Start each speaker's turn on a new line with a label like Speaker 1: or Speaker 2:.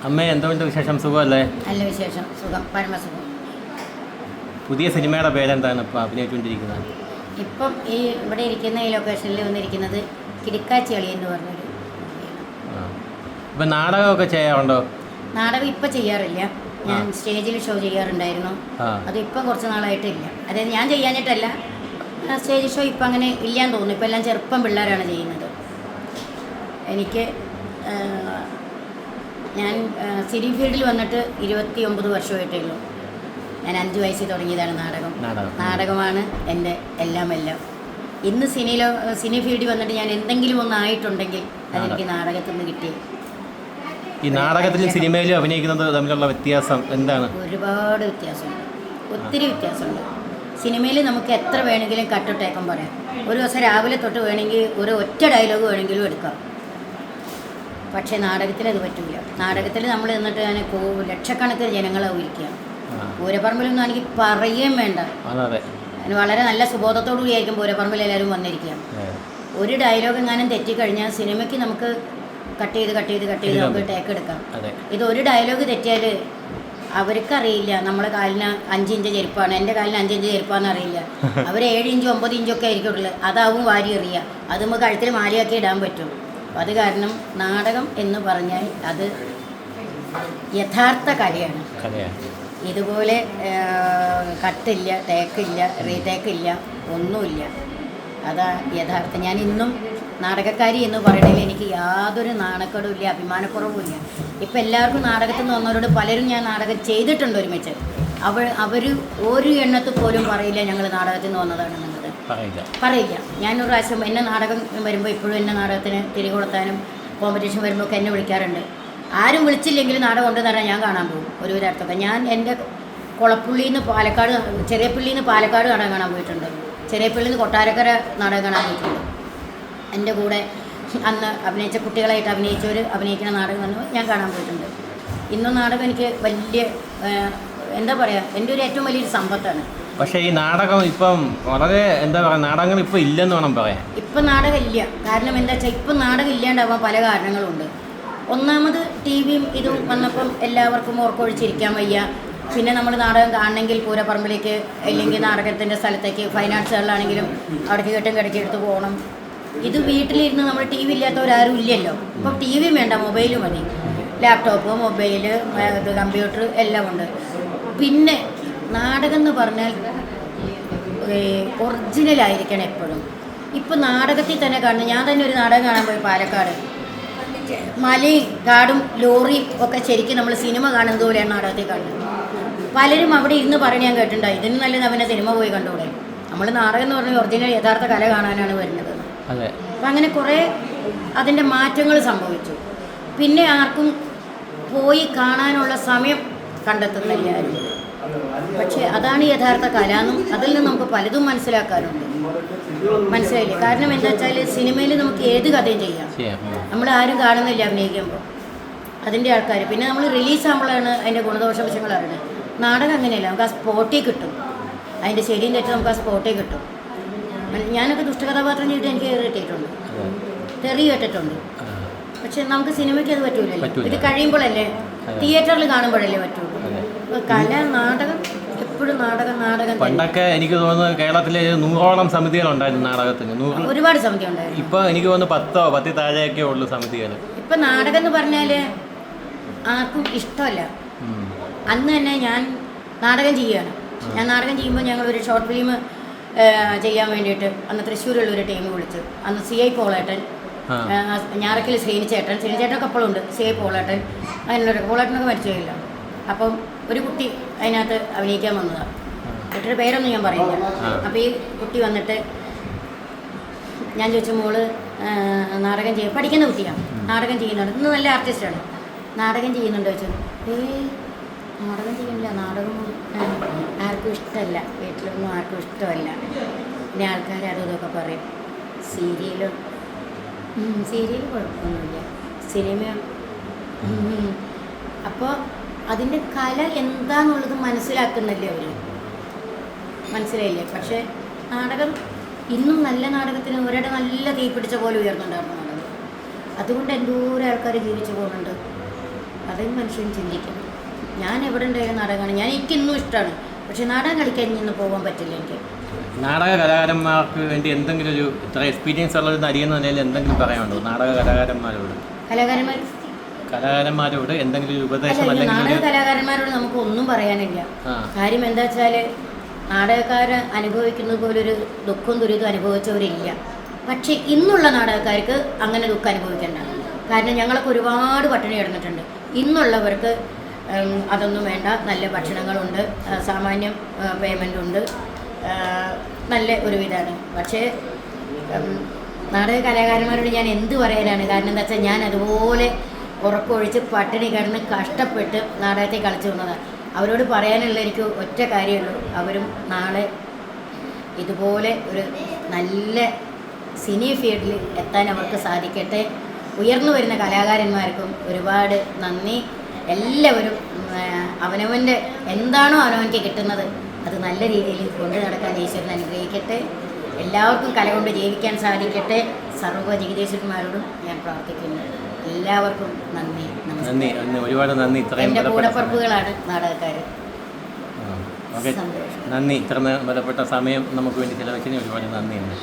Speaker 1: അമ്മ എന്തുകൊണ്ട് വിശേഷം? സുഖമല്ലേ?
Speaker 2: നല്ല വിശേഷം, സുഖം, പരമസുഖം.
Speaker 1: പുതിയ സിനിമയുടെ പേരെന്താണ് ഇപ്പോൾ അഭിനയിച്ചുകൊണ്ടിരിക്കുന്നത്?
Speaker 2: ഇപ്പം ഈ ഇവിടെ ഇരിക്കുന്ന ഈ ലൊക്കേഷനിൽ വന്നിരിക്കുന്നത് കിടക്കാച്ചികളി എന്ന് പറഞ്ഞൊരു
Speaker 1: ഇപ്പം നാടകമൊക്കെ ചെയ്യാറുണ്ടോ?
Speaker 2: നാടകം ഇപ്പം ചെയ്യാറില്ല. ഞാൻ സ്റ്റേജിൽ ഷോ ചെയ്യാറുണ്ടായിരുന്നു. അതിപ്പം കുറച്ച് നാളായിട്ടില്ല. അതായത് ഞാൻ ചെയ്യാനിട്ടല്ല, സ്റ്റേജ് ഷോ ഇപ്പം അങ്ങനെ ഇല്ലാന്ന് തോന്നുന്നു. ഇപ്പം എല്ലാം ചെറുപ്പം പിള്ളേരാണ് ചെയ്യുന്നത്. എനിക്ക് ഞാൻ സിനി ഫീൽഡിൽ വന്നിട്ട് 29 വർഷമായിട്ടേ ഉള്ളൂ. ഞാൻ 5 വയസ്സിൽ തുടങ്ങിയതാണ് നാടകമാണ് എൻ്റെ എല്ലാം. ഇന്ന് സിനി ഫീൽഡിൽ വന്നിട്ട് ഞാൻ എന്തെങ്കിലും ഒന്നായിട്ടുണ്ടെങ്കിൽ അതെനിക്ക് നാടകത്തിൽ നിന്ന് കിട്ടി.
Speaker 1: ഈ നാടകത്തിലും സിനിമയിലും അഭിനയിക്കുന്നത് തമ്മിലുള്ള വ്യത്യാസം എന്താണ്?
Speaker 2: ഒരുപാട് വ്യത്യാസമുണ്ട്, ഒത്തിരി വ്യത്യാസമുണ്ട്. സിനിമയിൽ നമുക്ക് എത്ര വേണമെങ്കിലും കട്ടിട്ടേക്കം പറയാം. ഒരു ദിവസം രാവിലെ തൊട്ട് വേണമെങ്കിൽ ഒരു ഒറ്റ ഡയലോഗ് വേണമെങ്കിലും എടുക്കാം. പക്ഷേ നാടകത്തിൽ അത് പറ്റില്ല. നാടകത്തിൽ നമ്മൾ നിന്നിട്ട് ഞാൻ ലക്ഷക്കണക്കിന് ജനങ്ങളാവും ഇരിക്കുക. പൂരപ്പറമ്പിലൊന്നും എനിക്ക് പറയുകയും വേണ്ട. വളരെ നല്ല സുബോധത്തോടു കൂടിയായിരിക്കും പൂരപ്പറമ്പിൽ എല്ലാവരും വന്നിരിക്കുക. ഒരു ഡയലോഗ് എങ്ങാനും തെറ്റിക്കഴിഞ്ഞാൽ സിനിമയ്ക്ക് നമുക്ക് കട്ട് ചെയ്ത് നമുക്ക് ടേക്ക് എടുക്കാം. ഇത് ഒരു ഡയലോഗ് തെറ്റിയാൽ അവർക്കറിയില്ല നമ്മളെ കാലിന് 5 ഇഞ്ച് ചെരുപ്പാണ്, എൻ്റെ കാലിന് 5 ഇഞ്ച് ചെരുപ്പാന്ന് അറിയില്ല. അവർ 7 ഇഞ്ചോ 9 ഇഞ്ചൊക്കെ ആയിരിക്കുള്ളൂ. അതാവും വാരി എറിയുക. അത് നമുക്ക് കഴുത്തിൽ മാലയാക്കി ഇടാൻ പറ്റും. അത് കാരണം നാടകം എന്ന് പറഞ്ഞാൽ അത് യഥാർത്ഥ കലയാണ്. ഇതുപോലെ കട്ടില്ല, ടേക്കില്ല, റീടേക്കില്ല, ഒന്നുമില്ല. അതാ യഥാർത്ഥം. ഞാൻ ഇന്നും നാടകക്കാരി എന്ന് പറയണതിൽ എനിക്ക് യാതൊരു നാണക്കേടുമില്ല, അഭിമാനക്കുറവുമില്ല. ഇപ്പം എല്ലാവർക്കും നാടകത്തിൽ നിന്ന് വന്നവരോട് പലരും ഞാൻ നാടകം ചെയ്തിട്ടുണ്ട് ഒരുമിച്ച്. അവർ ഒരു എണ്ണത്തിൽ പോലും പറയില്ല ഞങ്ങൾ നാടകത്തിൽ നിന്ന് വന്നതാണെന്നുള്ളത് പറയില്ല. ഞാനൊരു പ്രാവശ്യം എന്നെ നാടകം വരുമ്പോൾ ഇപ്പോഴും എന്നെ നാടകത്തിന് തിരികൊളുത്താനും കോമ്പറ്റീഷൻ വരുമ്പോൾ ഒക്കെ എന്നെ വിളിക്കാറുണ്ട്. ആരും വിളിച്ചില്ലെങ്കിൽ നാടകം ഉണ്ടെന്ന് പറഞ്ഞാൽ ഞാൻ കാണാൻ പോകും. ഒരു അടുത്തൊക്കെ ഞാൻ എൻ്റെ കുളപ്പുള്ളിയിൽ നിന്ന് പാലക്കാട്, ചെറിയപ്പള്ളിയിൽ നിന്ന് പാലക്കാട് നാടകം കാണാൻ പോയിട്ടുണ്ട്. ചെറിയപ്പള്ളിയിൽ നിന്ന് കൊട്ടാരക്കര നാടകം കാണാൻ പോയിട്ടുണ്ട്. എൻ്റെ കൂടെ അന്ന് അഭിനയിച്ച കുട്ടികളായിട്ട് അഭിനയിക്കുന്ന നാടകം വന്നു ഞാൻ കാണാൻ പോയിട്ടുണ്ട്. ഇന്നും നാടകം എനിക്ക് വലിയ എന്താ പറയുക, എൻ്റെ ഒരു ഏറ്റവും വലിയൊരു സമ്പത്താണ്.
Speaker 1: പക്ഷേ ഈ നാടകം ഇപ്പം വളരെ എന്താ പറയുക, നാടകങ്ങൾ ഇപ്പം ഇല്ലെന്ന് വേണം പറയാൻ.
Speaker 2: ഇപ്പം നാടകം ഇല്ല. കാരണം എന്താ വെച്ചാൽ ഇപ്പം നാടകം ഇല്ലാണ്ടാവാൻ പല കാരണങ്ങളുണ്ട്. ഒന്നാമത് ടിവിയും ഇതും വന്നപ്പം എല്ലാവർക്കും ഓർക്കൊഴിച്ചിരിക്കാൻ വയ്യ. പിന്നെ നമ്മൾ നാടകം കാണണമെങ്കിൽ പൂരപ്പറമ്പിലേക്ക് അല്ലെങ്കിൽ നാടകത്തിൻ്റെ സ്ഥലത്തേക്ക് ഫൈൻ ആർട്സുകളിലാണെങ്കിലും അവിടേക്ക് കെട്ടും കിടക്കി എടുത്ത് പോകണം. ഇത് വീട്ടിലിരുന്ന് നമ്മൾ ടി വി ഇല്ലാത്തവരാരും ഇല്ലല്ലോ. ഇപ്പം ടി വി വേണ്ട, മൊബൈലും മതി. ലാപ്ടോപ്പ്, മൊബൈല്, കമ്പ്യൂട്ടർ എല്ലാം ഉണ്ട്. പിന്നെ നാടകം എന്ന് പറഞ്ഞാൽ ഒറിജിനലായിരിക്കണം എപ്പോഴും. ഇപ്പം നാടകത്തിൽ തന്നെ കാണുന്നത്, ഞാൻ തന്നെ ഒരു നാടകം കാണാൻ പോയി പാലക്കാട്. മലയും കാടും ലോറിയും ഒക്കെ ശരിക്കും നമ്മൾ സിനിമ കാണുന്നത് പോലെയാണ് നാടകത്തിൽ കാണുന്നത്. പലരും അവിടെ ഇരുന്ന് പറഞ്ഞ് ഞാൻ കേട്ടിട്ടുണ്ടായി, ഇതിന് നല്ലത് അവനെ സിനിമ പോയി കണ്ടുകൂടെ. നമ്മൾ നാടകം എന്ന് പറഞ്ഞാൽ ഒറിജിനൽ യഥാർത്ഥ കല കാണാനാണ് വരുന്നത്. അപ്പം അങ്ങനെ കുറേ അതിൻ്റെ മാറ്റങ്ങൾ സംഭവിച്ചു. പിന്നെ ആർക്കും പോയി കാണാനുള്ള സമയം കണ്ടെത്തുന്നില്ല ആരും. പക്ഷേ അതാണ് യഥാർത്ഥ കല എന്നും അതിൽ നിന്ന് നമുക്ക് പലതും മനസ്സിലാക്കാനുണ്ട്. മനസ്സിലായില്ലേ? കാരണം എന്താ വെച്ചാൽ സിനിമയിൽ നമുക്ക് ഏത് കഥയും ചെയ്യാം. നമ്മൾ ആരും കാണുന്നില്ല അഭിനയിക്കുമ്പോൾ അതിൻ്റെ ആൾക്കാർ. പിന്നെ നമ്മൾ റിലീസ് ആകുമ്പോഴാണ് അതിൻ്റെ ഗുണദോഷവശങ്ങൾ അറിയുന്നത്. നാടകം അങ്ങനെയല്ല, നമുക്ക് ആ സ്പോട്ടിൽ കിട്ടും. അതിൻ്റെ ശരിയും തെറ്റും നമുക്ക് ആ സ്പോട്ടിൽ കിട്ടും. ഞാനൊക്കെ ദുഷ്ടകഥാപാത്രം ചെയ്തിട്ട് എനിക്ക് കിട്ടിയിട്ടുണ്ട്, തെറി കേട്ടിട്ടുണ്ട്. പക്ഷെ നമുക്ക് സിനിമയ്ക്ക് അത് പറ്റൂലല്ലോ. ഇത് കഴിയുമ്പോഴല്ലേ, തിയേറ്ററിൽ കാണുമ്പോഴല്ലേ പറ്റുള്ളൂ. കല, നാടകം എപ്പോഴും നാടകം.
Speaker 1: പണ്ടൊക്കെ എനിക്ക് തോന്നുന്നു കേരളത്തിലെ 100ഓളം സമിതികളുണ്ടായിരുന്നു നാടകത്തിന്.
Speaker 2: ഒരുപാട് സമിതി ഉണ്ടായിരുന്നു.
Speaker 1: ഇപ്പൊ എനിക്ക് തോന്നുന്നു 10 താഴെയൊക്കെ ഉള്ളു സമിതികൾ.
Speaker 2: ഇപ്പൊ നാടകം എന്ന് പറഞ്ഞാല് ആർക്കും ഇഷ്ടമല്ല. അന്ന് തന്നെ ഞാൻ നാടകം ചെയ്യുകയാണ്. ഞാൻ നാടകം ചെയ്യുമ്പോൾ ഞങ്ങളൊരു ഷോർട്ട് ഫിലിം ചെയ്യാൻ വേണ്ടിയിട്ട് അന്ന് തൃശ്ശൂരുള്ളൊരു ടീം വിളിച്ചു. അന്ന് CI പോളേട്ടൻ, ഞാറക്കൽ ശ്രീനിച്ചേട്ടനൊക്കെ അപ്പോഴുണ്ട്, CI പോളേട്ടൻ, അതിനുള്ളൊരു പോളേട്ടനൊക്കെ മരിച്ചില്ല. അപ്പം ഒരു കുട്ടി അതിനകത്ത് അഭിനയിക്കാൻ വന്നതാണ്. കുട്ടിയുടെ പേരൊന്നും ഞാൻ പറയില്ല. അപ്പോൾ ഈ കുട്ടി വന്നിട്ട് ഞാൻ ചോദിച്ചു, മോള് നാടകം പഠിക്കുന്ന കുട്ടിയാണ്, നാടകം ചെയ്യുന്നുണ്ട്, ഇന്ന് നല്ല ആർട്ടിസ്റ്റാണ്, നാടകം ചെയ്യുന്നുണ്ടോ ചോദിച്ചു. നാടകം ചെയ്യുന്നില്ല, നാടകം ആർക്കും ഇഷ്ടമല്ല, വീട്ടിലൊന്നും ആർക്കും ഇഷ്ടമല്ല. പിന്നെ ആൾക്കാർ അതും ഇതൊക്കെ പറയും. സീരിയൽ കുഴപ്പമൊന്നുമില്ല, സിനിമ. അപ്പോൾ അതിൻ്റെ കല എന്താണെന്നുള്ളത് മനസ്സിലാക്കുന്നില്ലേ അവർ, മനസ്സിലായില്ലേ? പക്ഷേ നാടകം ഇന്നും നല്ല നാടകത്തിന് ഒരിടെ നല്ല തീ പിടിച്ച പോലെ ഉയർന്നുണ്ടായിരുന്നു നാടകം. അതുകൊണ്ട് എന്തോരം ആൾക്കാർ ജീവിച്ചു പോകുന്നുണ്ട്. അതും മനുഷ്യൻ ചിന്തിക്കണം. ഞാൻ എവിടെ ഉണ്ടായാലും നാടകമാണ്, എനിക്കിന്നും ഇഷ്ടമാണ്. പക്ഷെ നാടകം കളിക്കാൻ ഇന്ന് പോകാൻ പറ്റില്ല എനിക്ക്.
Speaker 1: നാടക കലാകാരന്മാർക്ക് വേണ്ടി എന്തെങ്കിലും ഒരു ഇത്ര എക്സ്പീരിയൻസ് ഉള്ള ഒരു നടിയെന്ന നിലയിൽ എന്തെങ്കിലും പറയാനുണ്ടോ നാടക കലാകാരന്മാരോട്? കലാകാരന്മാരോട് എന്തെങ്കിലും ഒരു ഉപദേശം അല്ലെങ്കിൽ
Speaker 2: നാടക കലാകാരന്മാരോട് നമുക്ക് ഒന്നും പറയാനില്ല. കാര്യം എന്താ വെച്ചാൽ നാടകക്കാർ അനുഭവിക്കുന്നത് പോലൊരു ദുഃഖവും ദുരിതവും അനുഭവിച്ചവരില്ല. പക്ഷേ ഇന്നുള്ള നാടകക്കാർക്ക് അങ്ങനെ ദുഃഖം അനുഭവിക്കേണ്ട. കാരണം ഞങ്ങളൊക്കെ ഒരുപാട് പട്ടിണി കിടന്നിട്ടുണ്ട്. ഇന്നുള്ളവർക്ക് അതൊന്നും വേണ്ട, നല്ല ഭക്ഷണങ്ങളുണ്ട്, സാമാന്യം പേയ്മെൻറ്റുണ്ട്, നല്ല ഒരു ഇതാണ്. പക്ഷേ നാടക കലാകാരന്മാരോട് ഞാൻ എന്ത് പറയാനാണ്? കാരണം എന്താ വെച്ചാൽ ഞാൻ അതുപോലെ ഉറക്കമൊഴിച്ച് പട്ടിണി കിടന്ന് കഷ്ടപ്പെട്ട് നാടകത്തെ കളിച്ചു വന്നതാണ്. അവരോട് പറയാനുള്ള എനിക്ക് ഒറ്റ കാര്യമുള്ളൂ, അവരും നാളെ ഇതുപോലെ ഒരു നല്ല സിനി ഫീൽഡിൽ എത്താൻ അവർക്ക് സാധിക്കട്ടെ. ഉയർന്നു വരുന്ന കലാകാരന്മാർക്കും ഒരുപാട് നന്ദി. എല്ലാവരും അവനവൻ്റെ എന്താണോ അവനവനിക്ക് കിട്ടുന്നത് അത് നല്ല രീതിയിൽ കൊണ്ടു നടക്കാൻ ഈശ്വരൻ അനുഗ്രഹിക്കട്ടെ. എല്ലാവർക്കും കല കൊണ്ട് ജീവിക്കാൻ സാധിക്കട്ടെ. സർവ്വ ജഗദീശ്വരന്മാരോടും ഞാൻ പ്രാർത്ഥിക്കുന്നു. എല്ലാവർക്കും നന്ദി, നമസ്കാരം.
Speaker 1: ഒരുപാട് നന്ദി.
Speaker 2: എൻ്റെ കൂടപ്പറപ്പുകളാണ് നാടകക്കാർ.
Speaker 1: നന്ദി. ഇത്ര വിലപ്പെട്ട സമയം നമുക്ക് വേണ്ടി ചിലവഴിച്ചതിന് ഒരുപാട് നന്ദിയുണ്ട്.